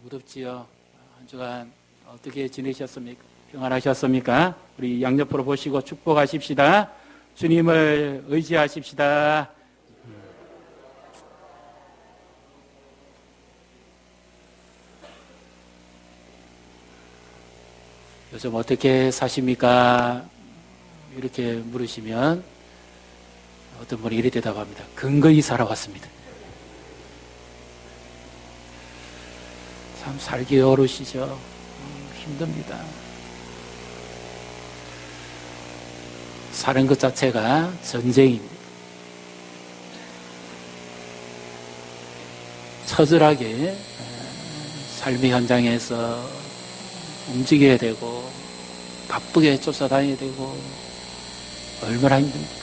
무덥지요. 한 주간 어떻게 지내셨습니까? 평안하셨습니까? 우리 양옆으로 보시고 축복하십시다. 주님을 의지하십시다. 요즘 어떻게 사십니까? 이렇게 물으시면 어떤 분이 이렇게 대답합니다. 근거히 살아왔습니다. 참 살기 어려우시죠? 힘듭니다. 사는 것 자체가 전쟁입니다. 처절하게 삶의 현장에서 움직여야 되고 바쁘게 쫓아다녀야 되고 얼마나 힘듭니까?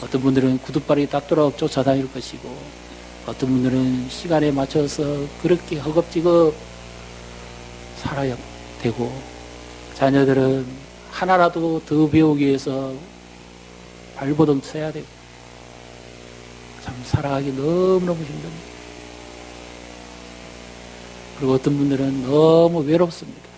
어떤 분들은 구둣발이 닿도록 쫓아다닐 것이고 어떤 분들은 시간에 맞춰서 그렇게 허겁지겁 살아야 되고 자녀들은 하나라도 더 배우기 위해서 발버둥 쳐야 되고 참 살아가기 너무너무 힘듭니다. 그리고 어떤 분들은 너무 외롭습니다.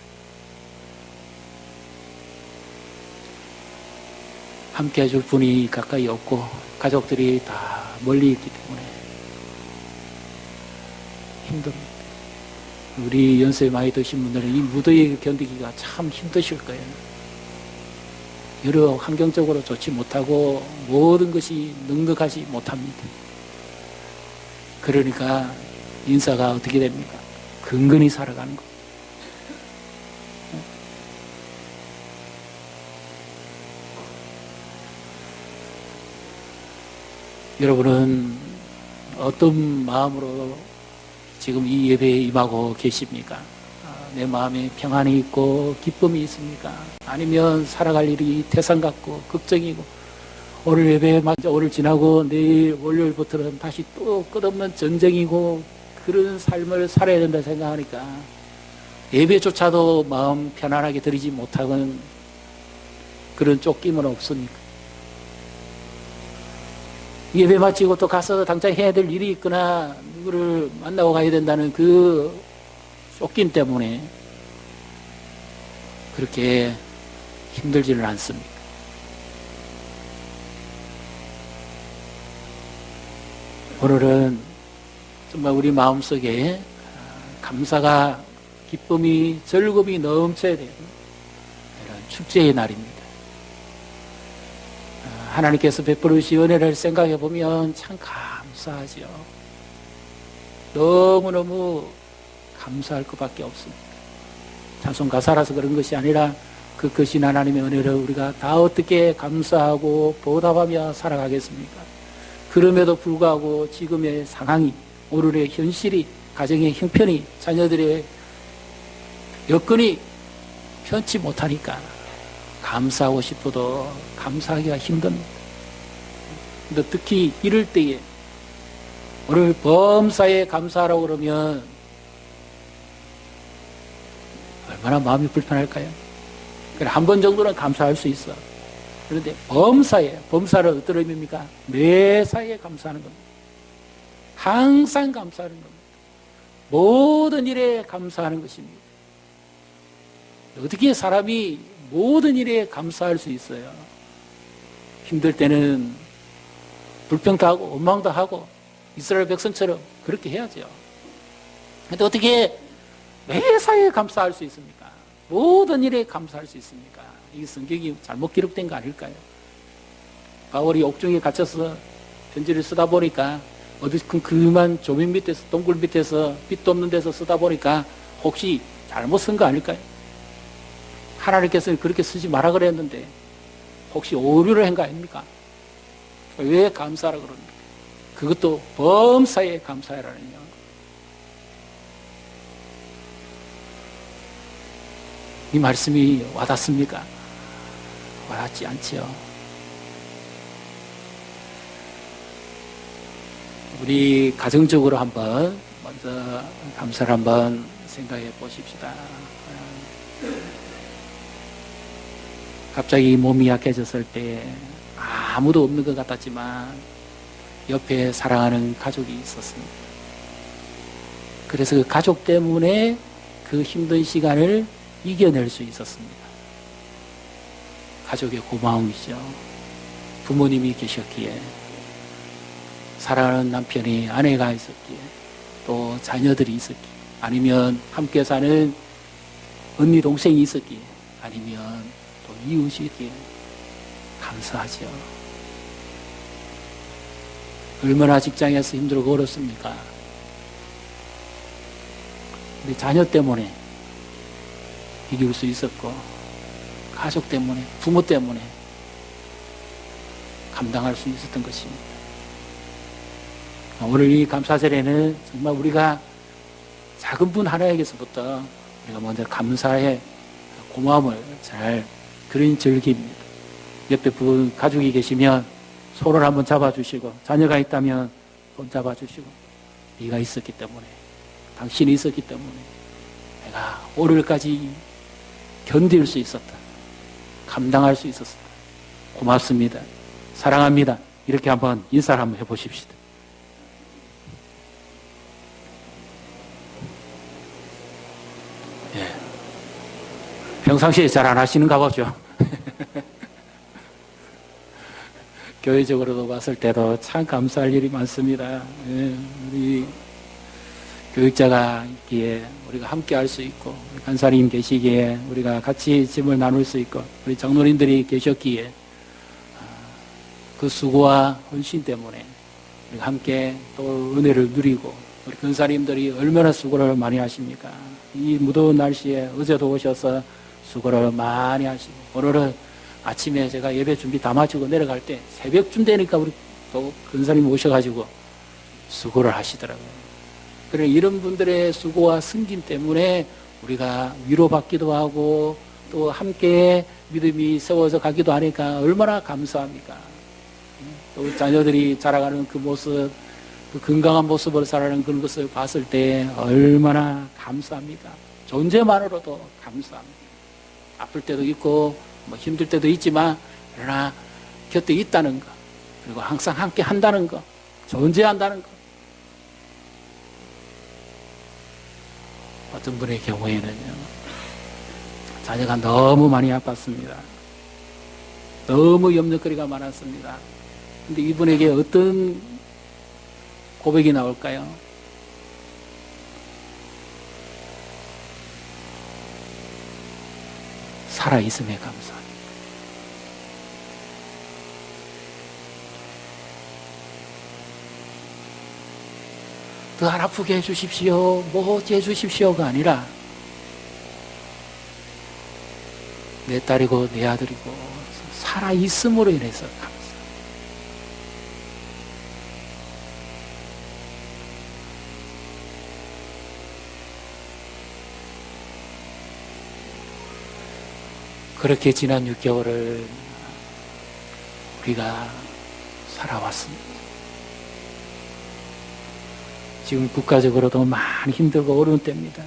함께 해줄 분이 가까이 없고 가족들이 다 멀리 있기 때문에 힘듭니다. 우리 연세 많이 드신 분들은 이 무더위 견디기가 참 힘드실 거예요. 여러 환경적으로 좋지 못하고 모든 것이 넉넉하지 못합니다. 그러니까 인사가 어떻게 됩니까? 근근히 살아가는 거. 여러분은 어떤 마음으로 지금 이 예배에 임하고 계십니까? 내 마음에 평안이 있고 기쁨이 있습니까? 아니면 살아갈 일이 태산 같고 걱정이고 오늘 예배 맞아 오늘 지나고 내일 월요일부터는 다시 또 끝없는 전쟁이고 그런 삶을 살아야 된다 생각하니까 예배조차도 마음 편안하게 드리지 못하는 그런 쫓김은 없습니까? 예배 마치고 또 가서 당장 해야 될 일이 있거나 누구를 만나고 가야 된다는 그 쫓김 때문에 그렇게 힘들지는 않습니다. 오늘은 정말 우리 마음속에 감사가 기쁨이 즐거움이 넘쳐야 되는 이런 축제의 날입니다. 하나님께서 베풀으신 은혜를 생각해 보면 참 감사하죠. 너무너무 감사할 것밖에 없습니다. 찬송 가사라서 그런 것이 아니라 그 크신 하나님의 은혜를 우리가 다 어떻게 감사하고 보답하며 살아가겠습니까? 그럼에도 불구하고 지금의 상황이 오늘의 현실이 가정의 형편이 자녀들의 여건이 편치 못하니까 감사하고 싶어도 감사하기가 힘듭니다. 근데 특히 이럴 때에 오늘 범사에 감사하라고 그러면 얼마나 마음이 불편할까요? 한 번 정도는 감사할 수 있어. 그런데 범사는 어떤 의미입니까? 매사에 감사하는 겁니다. 항상 감사하는 겁니다. 모든 일에 감사하는 것입니다. 어떻게 사람이 모든 일에 감사할 수 있어요? 힘들 때는 불평도 하고 원망도 하고 이스라엘 백성처럼 그렇게 해야죠. 그런데 어떻게 매사에 감사할 수 있습니까? 모든 일에 감사할 수 있습니까? 이 성경이 잘못 기록된 거 아닐까요? 바울이 옥중에 갇혀서 편지를 쓰다 보니까 어디 그만 조민 밑에서 동굴 밑에서 빛도 없는 데서 쓰다 보니까 혹시 잘못 쓴 거 아닐까요? 하나님께서는 그렇게 쓰지 마라 그랬는데 혹시 오류를 한 거 아닙니까? 왜 감사하라 그럽니까? 그것도 범사에 감사해라는요. 이 말씀이 와닿습니까? 와닿지 않지요. 우리 가정적으로 한번 먼저 감사를 한번 생각해 보십시다. 갑자기 몸이 약해졌을 때 아무도 없는 것 같았지만 옆에 사랑하는 가족이 있었습니다. 그래서 그 가족 때문에 그 힘든 시간을 이겨낼 수 있었습니다. 가족의 고마움이죠. 부모님이 계셨기에, 사랑하는 남편이, 아내가 있었기에, 또 자녀들이 있었기에, 아니면 함께 사는 언니 동생이 있었기에, 아니면 또 이웃이기에 감사하죠. 얼마나 직장에서 힘들고 어렵습니까? 우리 자녀 때문에 이길 수 있었고, 가족 때문에, 부모 때문에 감당할 수 있었던 것입니다. 오늘 이 감사절에는 정말 우리가 작은 분 하나에게서부터 우리가 먼저 감사의 고마움을 잘 그린 절기입니다. 옆에 분 가족이 계시면 손을 한번 잡아주시고, 자녀가 있다면 손 잡아주시고, 네가 있었기 때문에, 당신이 있었기 때문에 내가 오늘까지 견딜 수 있었다, 감당할 수 있었다, 고맙습니다, 사랑합니다, 이렇게 한번 인사를 한번 해보십시다. 예. 평상시에 잘 안 하시는가 보죠. 교회적으로도 봤을 때도 참 감사할 일이 많습니다. 예, 우리 교육자가 있기에 우리가 함께 할 수 있고, 간사님 계시기에 우리가 같이 짐을 나눌 수 있고, 우리 장로님들이 계셨기에 그 수고와 헌신 때문에 우리가 함께 또 은혜를 누리고, 우리 근사님들이 얼마나 수고를 많이 하십니까? 이 무더운 날씨에 어제도 오셔서 수고를 많이 하시고, 오늘은 아침에 제가 예배 준비 다 마치고 내려갈 때 새벽쯤 되니까 우리 또 근사님 오셔가지고 수고를 하시더라고요. 그래, 이런 분들의 수고와 승진 때문에 우리가 위로받기도 하고 또 함께 믿음이 세워져 가기도 하니까 얼마나 감사합니까? 또 자녀들이 자라가는 그 모습, 그 건강한 모습으로 살아가는 그런 것을 봤을 때 얼마나 감사합니까? 존재만으로도 감사합니다. 아플 때도 있고 뭐 힘들 때도 있지만, 그러나 곁에 있다는 것, 그리고 항상 함께 한다는 것, 존재한다는 것. 어떤 분의 경우에는요, 자녀가 너무 많이 아팠습니다. 너무 염려거리가 많았습니다. 근데 이분에게 어떤 고백이 나올까요? 살아있음에 감사합니다. 더 안 아프게 해주십시오, 뭐 어찌 해주십시오가 아니라 내 딸이고 내 아들이고 살아있음으로 인해서 감사합니다. 그렇게 지난 6개월을 우리가 살아왔습니다. 지금 국가적으로도 많이 힘들고 어려운 때입니다.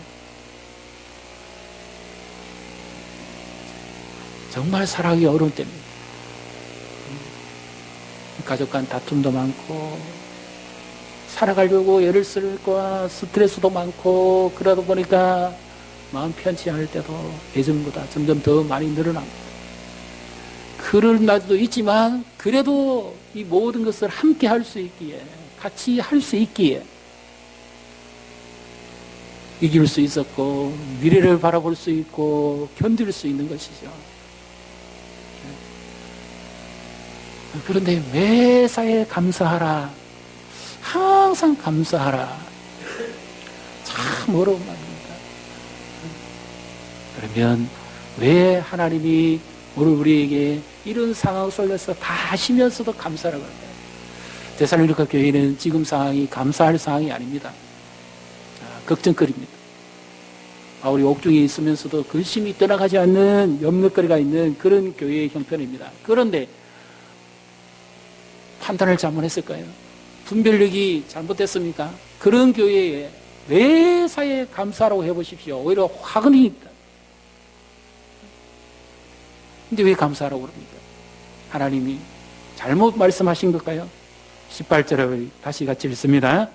정말 살아가기 어려운 때입니다. 가족 간 다툼도 많고, 살아가려고 애를 쓸 거와 스트레스도 많고, 그러다 보니까 마음 편치 않을 때도 예전보다 점점 더 많이 늘어납니다. 그런 날도 있지만, 그래도 이 모든 것을 함께 할 수 있기에, 같이 할 수 있기에 이길 수 있었고, 미래를 바라볼 수 있고, 견딜 수 있는 것이죠. 그런데 매사에 감사하라, 항상 감사하라, 참 어려운 말입니다. 그러면 왜 하나님이 오늘 우리에게 이런 상황 속에서 다 하시면서도 감사라고 할까요? 데살로니가 교회는 지금 상황이 감사할 상황이 아닙니다. 걱정거리입니다. 바울이 옥중에 있으면서도 근심이 떠나가지 않는 염려거리가 있는 그런 교회의 형편입니다. 그런데 판단을 잘못했을까요? 분별력이 잘못됐습니까? 그런 교회에 매사에 감사라고 해보십시오. 오히려 화근입니다. 근데 왜 감사라고 그럽니까? 하나님이 잘못 말씀하신 걸까요? 18절을 다시 같이 읽습니다.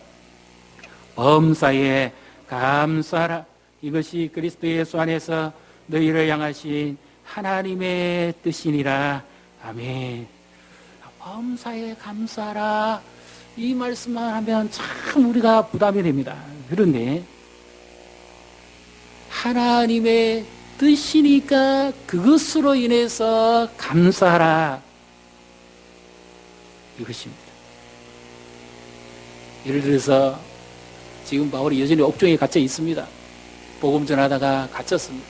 범사에 감사하라. 이것이 그리스도 예수 안에서 너희를 향하신 하나님의 뜻이니라. 아멘. 범사에 감사하라. 이 말씀만 하면 참 우리가 부담이 됩니다. 그런데 하나님의 뜻이니까 그것으로 인해서 감사하라. 이것입니다. 예를 들어서 지금 바울이 여전히 옥중에 갇혀 있습니다. 복음 전하다가 갇혔습니다.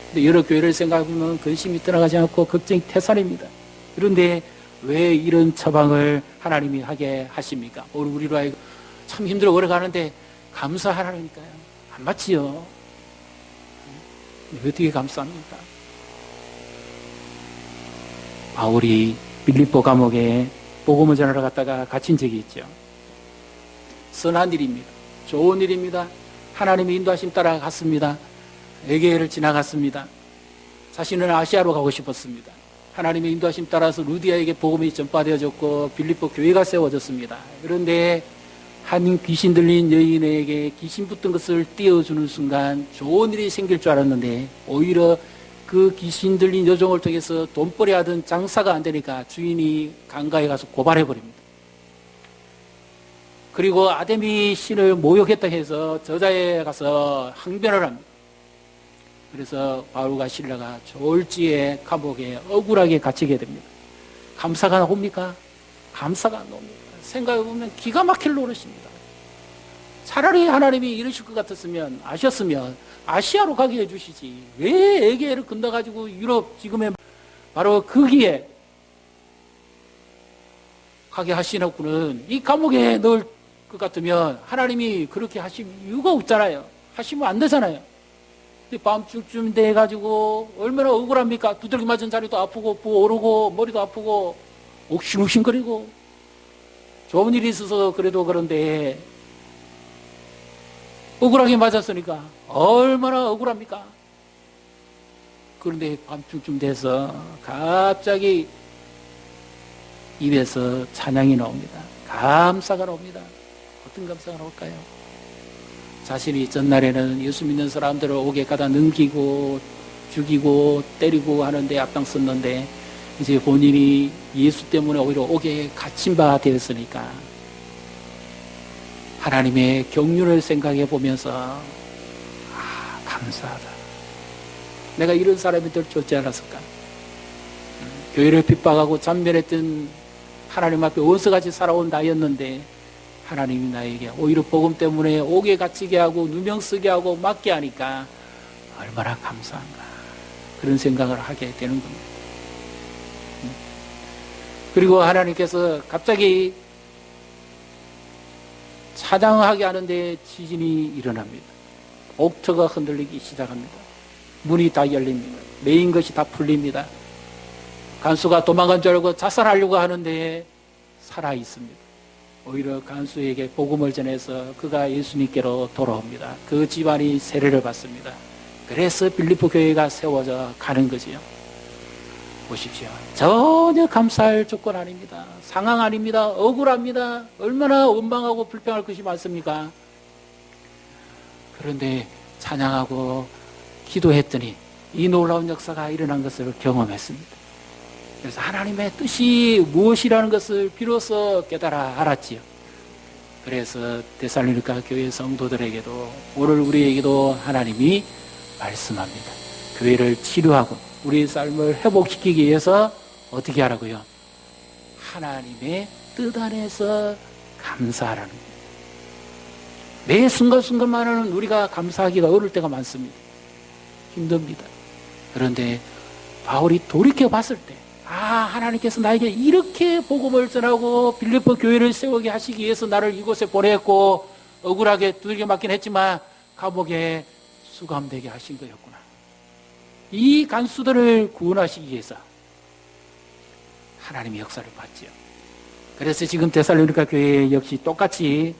근데 여러 교회를 생각하면 근심이 떠나가지 않고 걱정이 태산입니다. 그런데 왜 이런 처방을 하나님이 하게 하십니까? 우리로 하여금 참 힘들어 걸어가는데 감사하라니까요. 안 맞지요? 어떻게 감사합니까? 바울이 빌립보 감옥에 복음을 전하러 갔다가 갇힌 적이 있죠. 선한 일입니다. 좋은 일입니다. 하나님의 인도하심 따라 갔습니다. 에게를 지나갔습니다. 자신은 아시아로 가고 싶었습니다. 하나님의 인도하심 따라서 루디아에게 복음이 전파되어졌고 빌립보 교회가 세워졌습니다. 그런데 한 귀신 들린 여인에게 귀신 붙은 것을 띄워주는 순간 좋은 일이 생길 줄 알았는데 오히려 그 귀신 들린 여종을 통해서 돈벌이 하던 장사가 안 되니까 주인이 강가에 가서 고발해버립니다. 그리고 아데미 신을 모욕했다 해서 저자에 가서 항변을 합니다. 그래서 바울과 실라가 졸지에 감옥에 억울하게 갇히게 됩니다. 감사가 나옵니까? 감사가 안 나옵니다. 생각해보면 기가 막힐 노릇입니다. 차라리 하나님이 이러실 것 같았으면 아셨으면 아시아로 가게 해주시지. 왜 에게를 건너가지고 유럽 지금의 바로 거기에 가게 하시는구는 이 감옥에 넣을 것 같으면 하나님이 그렇게 하실 이유가 없잖아요. 하시면 안 되잖아요. 밤중쯤 돼가지고 얼마나 억울합니까? 두들기 맞은 자리도 아프고 부어오르고 머리도 아프고 옥신옥신거리고 좋은 일이 있어서 그래도 그런데 억울하게 맞았으니까 얼마나 억울합니까? 그런데 밤중쯤 돼서 갑자기 입에서 찬양이 나옵니다. 감사가 나옵니다. 어떤 감사가 나올까요? 자신이 전날에는 예수 믿는 사람들을 옥에 가다 넘기고 죽이고 때리고 하는데 앞장섰는데 이제 본인이 예수 때문에 오히려 옥에 갇힌 바 되었으니까 하나님의 경륜을 생각해 보면서 감사하다. 내가 이런 사람이 될 줄 어찌 알았을까? 교회를 핍박하고 잔멸했던 하나님 앞에 원수같이 살아온 나였는데 하나님이 나에게 오히려 복음 때문에 옥에 갇히게 하고 누명 쓰게 하고 맞게 하니까 얼마나 감사한가 그런 생각을 하게 되는 겁니다. 그리고 하나님께서 갑자기 찬양하게 하는데 지진이 일어납니다. 옥터가 흔들리기 시작합니다. 문이 다 열립니다. 메인 것이 다 풀립니다. 간수가 도망간 줄 알고 자살하려고 하는데 살아 있습니다. 오히려 간수에게 복음을 전해서 그가 예수님께로 돌아옵니다. 그 집안이 세례를 받습니다. 그래서 빌립보 교회가 세워져 가는 거지요. 보십시오. 전혀 감사할 조건 아닙니다. 상황 아닙니다. 억울합니다. 얼마나 원망하고 불평할 것이 많습니까? 그런데 찬양하고 기도했더니 이 놀라운 역사가 일어난 것을 경험했습니다. 그래서 하나님의 뜻이 무엇이라는 것을 비로소 깨달아 알았지요. 그래서 데살로니가 교회 성도들에게도 오늘 우리에게도 하나님이 말씀합니다. 교회를 치료하고 우리의 삶을 회복시키기 위해서 어떻게 하라고요? 하나님의 뜻 안에서 감사하라는 거예요. 매 순간순간만은 우리가 감사하기가 어려울 때가 많습니다. 힘듭니다. 그런데 바울이 돌이켜 봤을 때 하나님께서 나에게 이렇게 복음을 전하고 빌립보 교회를 세우게 하시기 위해서 나를 이곳에 보냈고 억울하게 두들겨 맞긴 했지만 감옥에 수감되게 하신 거였구나. 이 간수들을 구원하시기 위해서 하나님의 역사를 봤지요. 그래서 지금 데살로니가 교회 역시 똑같이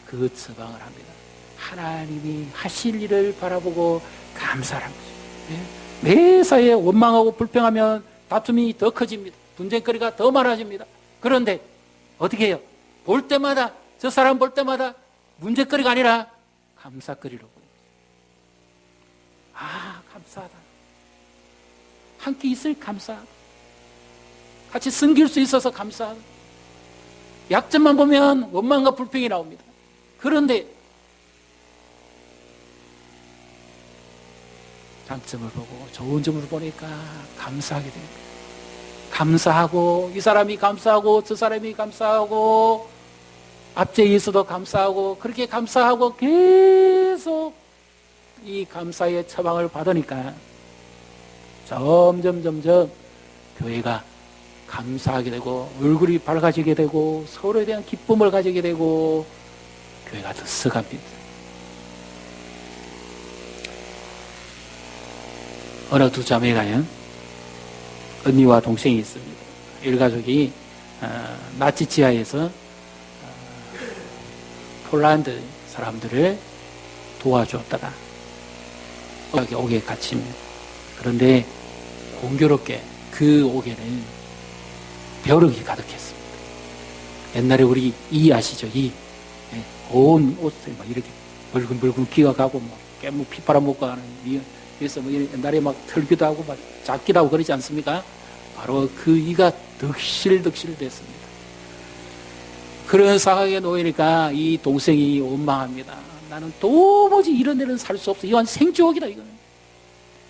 그 처방을 합니다. 하나님이 하실 일을 바라보고 감사하는 거죠. 매사에 원망하고 불평하면 다툼이 더 커집니다. 분쟁거리가 더 많아집니다. 그런데 어떻게 해요? 볼 때마다 저 사람 볼 때마다 문제거리가 아니라 감사거리로 보입니다. 감사하다. 함께 있을 감사하다. 같이 섬길 수 있어서 감사하다. 약점만 보면 원망과 불평이 나옵니다. 그런데 장점을 보고 좋은 점을 보니까 감사하게 됩니다. 감사하고 이 사람이 감사하고 저 사람이 감사하고 앞제에서도 감사하고 그렇게 감사하고 계속 이 감사의 처방을 받으니까 점점 교회가 감사하게 되고 얼굴이 밝아지게 되고 서로에 대한 기쁨을 가지게 되고 교회가 더 커갑니다. 어느 두 자매가요, 언니와 동생이 있습니다. 일가족이 나치 지하에서 폴란드 사람들을 도와주었다가 여기 옥에 갇힙니다. 그런데 공교롭게 그 옥에는 벼룩이 가득했습니다. 옛날에 우리 이 아시죠? 온 옷에 막 이렇게 물금 기어가고 뭐 깨무 피 빨아먹고 하는 그래서 뭐 옛날에 막 털기도 하고 막 잡기도 하고 그러지 않습니까? 바로 그 이가 득실득실 됐습니다. 그런 상황에 놓이니까 이 동생이 원망합니다. 나는 도무지 이런 데는 살 수 없어. 이건 생지옥이다 이거는.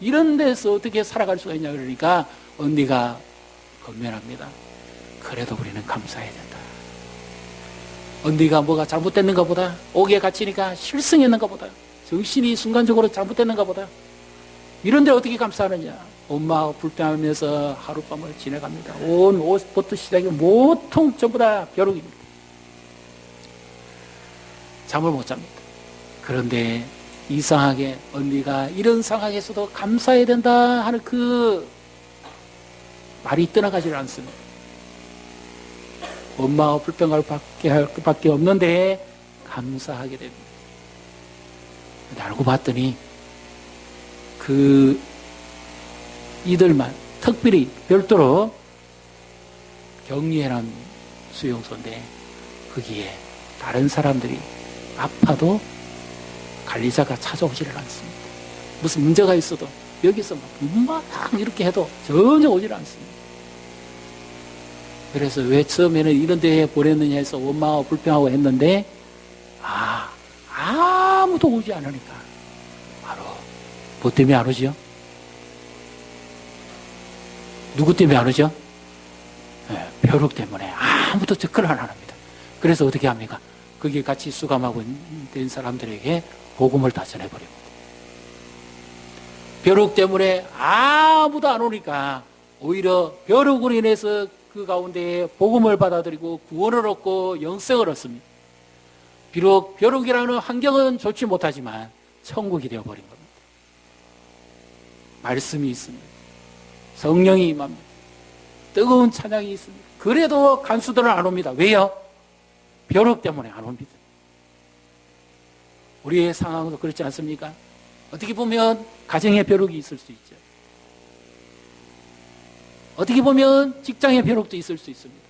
이런 데서 어떻게 살아갈 수가 있냐 그러니까 언니가 건면합니다. 그래도 우리는 감사해야 된다. 언니가 뭐가 잘못됐는가 보다. 옥에 갇히니까 실성했는가 보다. 정신이 순간적으로 잘못됐는가 보다. 이런 데 어떻게 감사하느냐. 엄마하고 불평하면서 하룻밤을 지내갑니다. 온 옷부터 시작해 모통 전부 다 벼룩입니다. 잠을 못 잡니다. 그런데 이상하게 언니가 이런 상황에서도 감사해야 된다 하는 그 말이 떠나가지를 않습니다. 엄마와 불평할 밖에 없는데 감사하게 됩니다. 알고 봤더니 이들만 특별히 별도로 격리해놓은 수용소인데 거기에 다른 사람들이 아파도 관리자가 찾아오지를 않습니다. 무슨 문제가 있어도 여기서 막 이렇게 해도 전혀 오질 않습니다. 그래서 왜 처음에는 이런 데에 보냈느냐 해서 원망하고 불평하고 했는데 아무도 오지 않으니까 바로 뭐 때문에 안 오죠? 누구 때문에 안 오죠? 네, 벼룩 때문에 아무도 접근을 안 합니다. 그래서 어떻게 합니까? 거기에 같이 수감하고 있는 사람들에게 복음을 다 전해버립니다. 벼룩 때문에 아무도 안 오니까 오히려 벼룩으로 인해서 그 가운데에 복음을 받아들이고 구원을 얻고 영생을 얻습니다. 비록 벼룩이라는 환경은 좋지 못하지만 천국이 되어버린 겁니다. 말씀이 있습니다. 성령이 임합니다. 뜨거운 찬양이 있습니다. 그래도 간수들은 안 옵니다. 왜요? 벼룩 때문에 안 옵니다. 우리의 상황도 그렇지 않습니까? 어떻게 보면 가정의 벼룩이 있을 수 있죠. 어떻게 보면 직장의 벼룩도 있을 수 있습니다.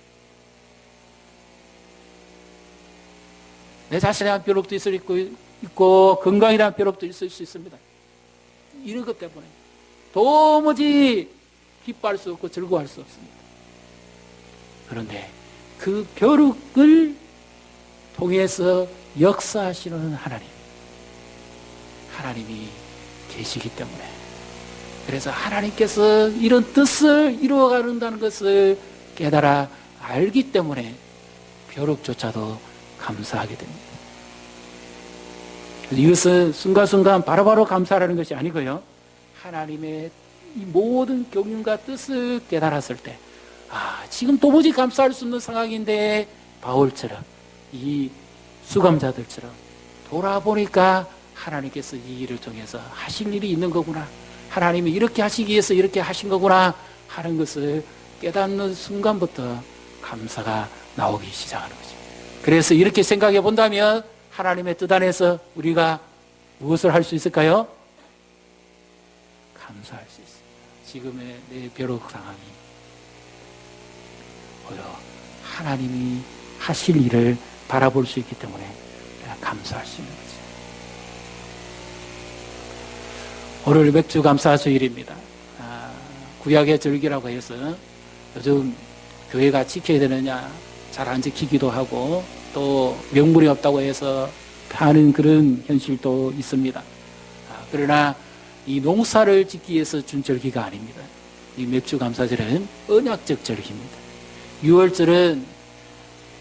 내 자신에 대한 벼룩도 있고 건강에 대한 벼룩도 있을 수 있습니다. 이런 것 때문에 도무지 기뻐할 수 없고 즐거워할 수 없습니다. 그런데 그 벼룩을 통해서 역사하시는 하나님이 계시기 때문에, 그래서 하나님께서 이런 뜻을 이루어가는다는 것을 깨달아 알기 때문에 벼룩조차도 감사하게 됩니다. 이것은 순간순간 바로바로 감사하라는 것이 아니고요, 하나님의 이 모든 경륜과 뜻을 깨달았을 때, 지금 도무지 감사할 수 없는 상황인데 바울처럼 이 수감자들처럼 돌아보니까 하나님께서 이 일을 통해서 하실 일이 있는 거구나, 하나님이 이렇게 하시기 위해서 이렇게 하신 거구나 하는 것을 깨닫는 순간부터 감사가 나오기 시작하는 거죠. 그래서 이렇게 생각해 본다면 하나님의 뜻 안에서 우리가 무엇을 할 수 있을까요? 감사할 수 있습니다. 지금의 내 벼룩 상황이 오히려 하나님이 하실 일을 바라볼 수 있기 때문에 감사할 수 있는 거죠. 오늘 맥주 감사주일입니다. 구약의 절기라고 해서 요즘 교회가 지켜야 되느냐 잘 안 지키기도 하고 또 명분이 없다고 해서 하는 그런 현실도 있습니다. 그러나 이 농사를 짓기 위해서 준 절기가 아닙니다. 이 맥주 감사절은 언약적 절기입니다. 6월절은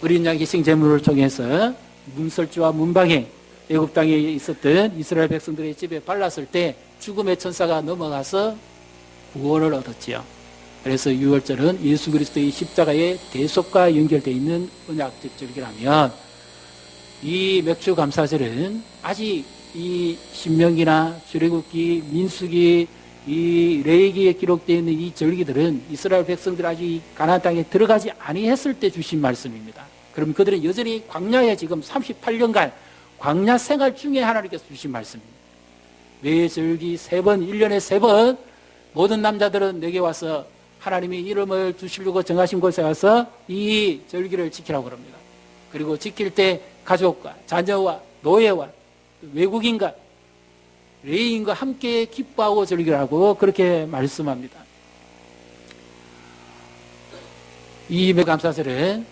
어린 양 희생 제물을 통해서 문설주와 문방행, 애굽 땅에 있었던 이스라엘 백성들의 집에 발랐을 때 죽음의 천사가 넘어가서 구원을 얻었지요. 그래서 6월절은 예수 그리스도의 십자가의 대속과 연결되어 있는 언약적 절기라면 이 맥주 감사절은 아직 이 신명기나 출애굽기, 민수기, 이 레위기에 기록되어 있는 이 절기들은 이스라엘 백성들이 아직 가나안 땅에 들어가지 아니했을 때 주신 말씀입니다. 그럼 그들은 여전히 광야에 지금 38년간 광야 생활 중에 하나님께서 주신 말씀입니다. 매 절기 3번, 1년에 3번 모든 남자들은 내게 와서 하나님이 이름을 두시려고 정하신 곳에 와서 이 절기를 지키라고 합니다. 그리고 지킬 때 가족과 자녀와 노예와 외국인과 레위인과 함께 기뻐하고 즐기라고 그렇게 말씀합니다. 이 감사절은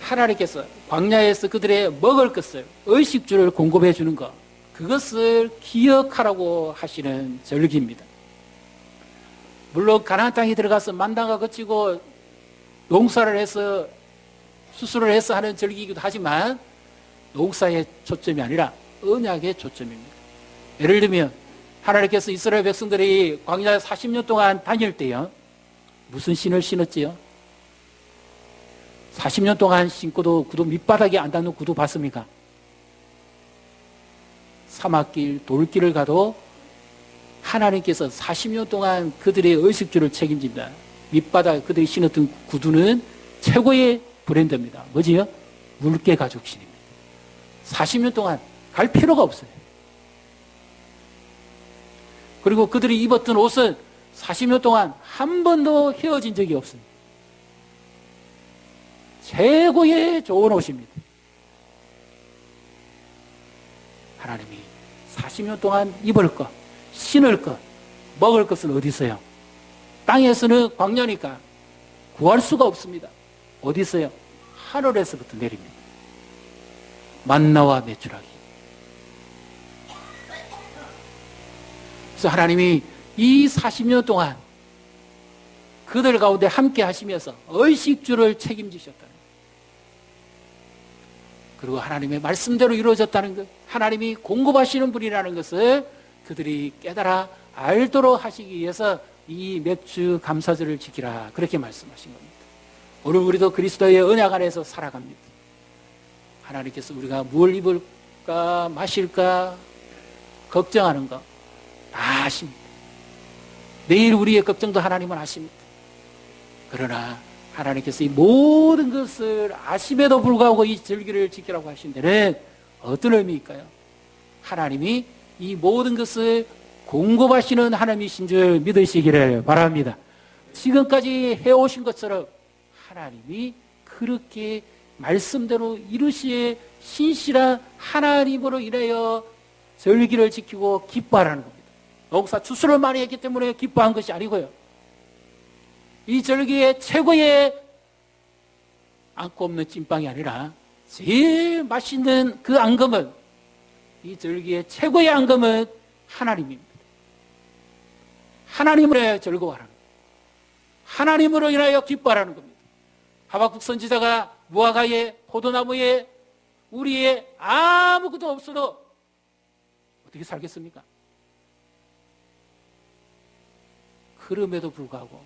하나님께서 광야에서 그들의 먹을 것을 의식주를 공급해 주는 것, 그것을 기억하라고 하시는 절기입니다. 물론 가나안 땅에 들어가서 만나가 거치고 농사를 해서 수술을 해서 하는 절기이기도 하지만 농사의 초점이 아니라 언약의 초점입니다. 예를 들면 하나님께서 이스라엘 백성들이 광야 40년 동안 다닐 때요, 무슨 신을 신었지요? 40년 동안 신고도 구두 밑바닥에 안 닿는 구두 봤습니까? 사막길, 돌길을 가도 하나님께서 40년 동안 그들의 의식주를 책임진다. 밑바닥 그들이 신었던 구두는 최고의 브랜드입니다. 뭐지요? 물개 가죽신입니다. 40년 동안 갈 필요가 없어요. 그리고 그들이 입었던 옷은 40년 동안 한 번도 헤어진 적이 없습니다. 최고의 좋은 옷입니다. 하나님이 40년 동안 입을 것, 신을 것, 먹을 것은 어디 있어요? 땅에서는 광야니까 구할 수가 없습니다. 어디 있어요? 하늘에서부터 내립니다. 만나와 메추라기. 그래서 하나님이 이 40년 동안 그들 가운데 함께 하시면서 의식주를 책임지셨다는 것. 그리고 하나님의 말씀대로 이루어졌다는 것, 하나님이 공급하시는 분이라는 것을 그들이 깨달아 알도록 하시기 위해서 이 맥주 감사절을 지키라, 그렇게 말씀하신 겁니다. 오늘 우리도 그리스도의 언약 안에서 살아갑니다. 하나님께서 우리가 뭘 입을까 마실까 걱정하는 거 다 아십니다. 내일 우리의 걱정도 하나님은 아십니다. 그러나 하나님께서 이 모든 것을 아심에도 불구하고 이 절기를 지키라고 하신 데는 어떤 의미일까요? 하나님이 이 모든 것을 공급하시는 하나님이신 줄 믿으시기를 바랍니다. 지금까지 해오신 것처럼 하나님이 그렇게 말씀대로 이루시에 신실한 하나님으로 인하여 절기를 지키고 기뻐하라는 겁니다. 농사 추수를 많이 했기 때문에 기뻐한 것이 아니고요. 이 절기의 최고의 안고 없는 찐빵이 아니라 제일 맛있는 그 앙금은, 이 절기의 최고의 앙금은 하나님입니다. 하나님으로 인하여 즐거워하라는 겁니다. 하나님으로 인하여 기뻐하라는 겁니다. 하박국 선지자가 무화과에 포도나무에 우리의 아무것도 없어도 어떻게 살겠습니까? 그럼에도 불구하고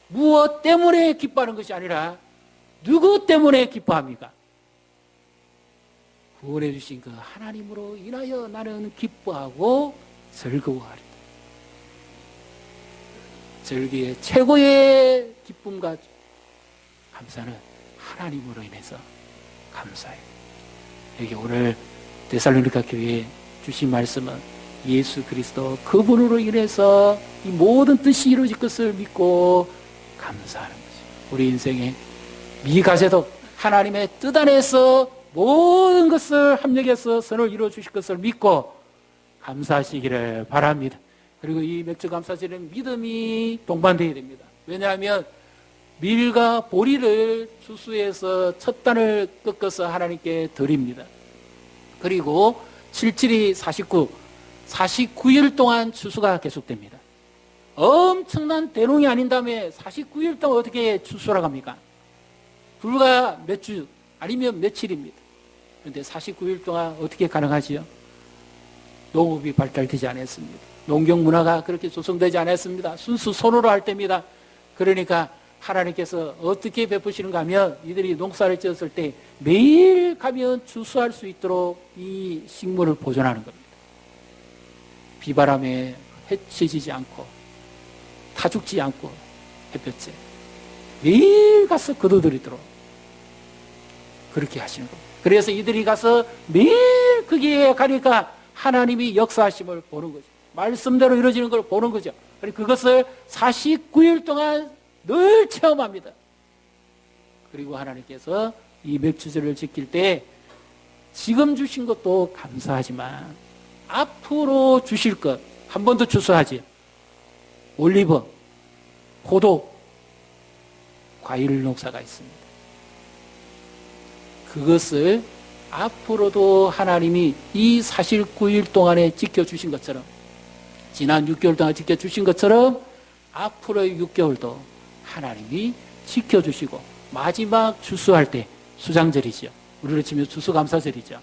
무엇 때문에 기뻐하는 것이 아니라 누구 때문에 기뻐합니까? 구원해 주신 그 하나님으로 인하여 나는 기뻐하고 즐거워하리다. 절기의 최고의 기쁨과 감사는 하나님으로 인해서 감사해요. 여기 오늘 데살로니가 교회에 주신 말씀은 예수 그리스도 그분으로 인해서 이 모든 뜻이 이루어질 것을 믿고 감사하는 거죠. 우리 인생의 미가제도 하나님의 뜻 안에서 모든 것을 합력해서 선을 이루어 주실 것을 믿고 감사하시기를 바랍니다. 그리고 이 맥주 감사절에는 믿음이 동반되어야 됩니다. 왜냐하면 밀과 보리를 추수해서 첫 단을 꺾어서 하나님께 드립니다. 그리고 77이 49일 동안 추수가 계속됩니다. 엄청난 대농이 아닌 다음에 49일 동안 어떻게 추수를 합니까? 불과 몇 주 아니면 며칠입니다. 그런데 49일 동안 어떻게 가능하지요? 농업이 발달되지 않았습니다. 농경 문화가 그렇게 조성되지 않았습니다. 순수 손으로 할 때입니다. 그러니까 하나님께서 어떻게 베푸시는가 하면 이들이 농사를 지었을 때 매일 가면 추수할 수 있도록 이 식물을 보존하는 겁니다. 비바람에 해치지지 않고 타 죽지 않고 햇볕에 매일 가서 거둬들이도록 그렇게 하시는 겁니다. 그래서 이들이 가서 매일 거기에 가니까 하나님이 역사하심을 보는 거죠. 말씀대로 이루어지는 걸 보는 거죠. 그것을 49일 동안 늘 체험합니다. 그리고 하나님께서 이 맥주절을 지킬 때 지금 주신 것도 감사하지만 앞으로 주실 것 한 번 더 추수하지. 올리브, 포도, 과일 농사가 있습니다. 그것을 앞으로도 하나님이 이 49일 동안에 지켜주신 것처럼 지난 6개월 동안 지켜주신 것처럼 앞으로의 6개월도 하나님이 지켜주시고 마지막 추수할 때 수장절이죠. 우리로 치면 추수감사절이죠.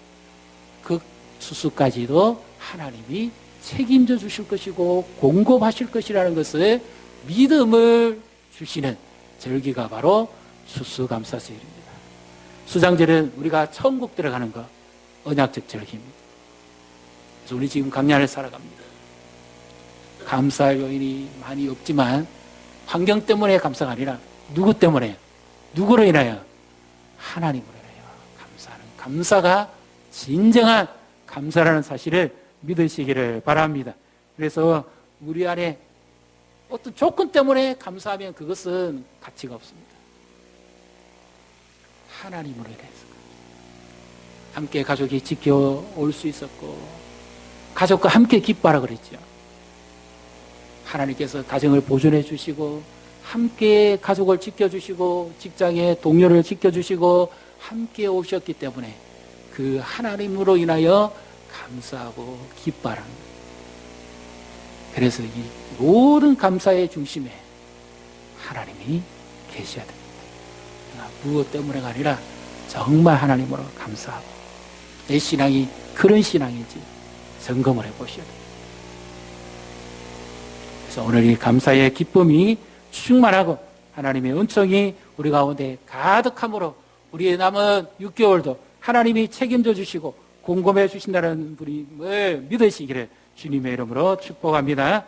그 추수까지도 하나님이 책임져 주실 것이고 공급하실 것이라는 것을 믿음을 주시는 절기가 바로 추수감사절입니다. 수장절은 우리가 천국 들어가는 것, 언약적 절기입니다. 그래서 우리 지금 강야를 살아갑니다. 감사할 요인이 많이 없지만 환경 때문에 감사가 아니라 누구 때문에? 누구로 인하여? 하나님으로 인하여 감사하는 감사가 진정한 감사라는 사실을 믿으시기를 바랍니다. 그래서 우리 안에 어떤 조건 때문에 감사하면 그것은 가치가 없습니다. 하나님으로 인해서 함께 가족이 지켜올 수 있었고 가족과 함께 기뻐하라 그랬죠. 하나님께서 가정을 보존해 주시고 함께 가족을 지켜주시고 직장의 동료를 지켜주시고 함께 오셨기 때문에 그 하나님으로 인하여 감사하고 기뻐하랍니다. 그래서 이 모든 감사의 중심에 하나님이 계셔야 됩니다. 무엇 때문에가 아니라 정말 하나님으로 감사하고 내 신앙이 그런 신앙인지 점검을 해보셔야 됩니다. 그래서 오늘 이 감사의 기쁨이 충만하고 하나님의 은총이 우리 가운데 가득함으로 우리의 남은 6개월도 하나님이 책임져 주시고 공급해 주신다는 분임을 믿으시기를 주님의 이름으로 축복합니다.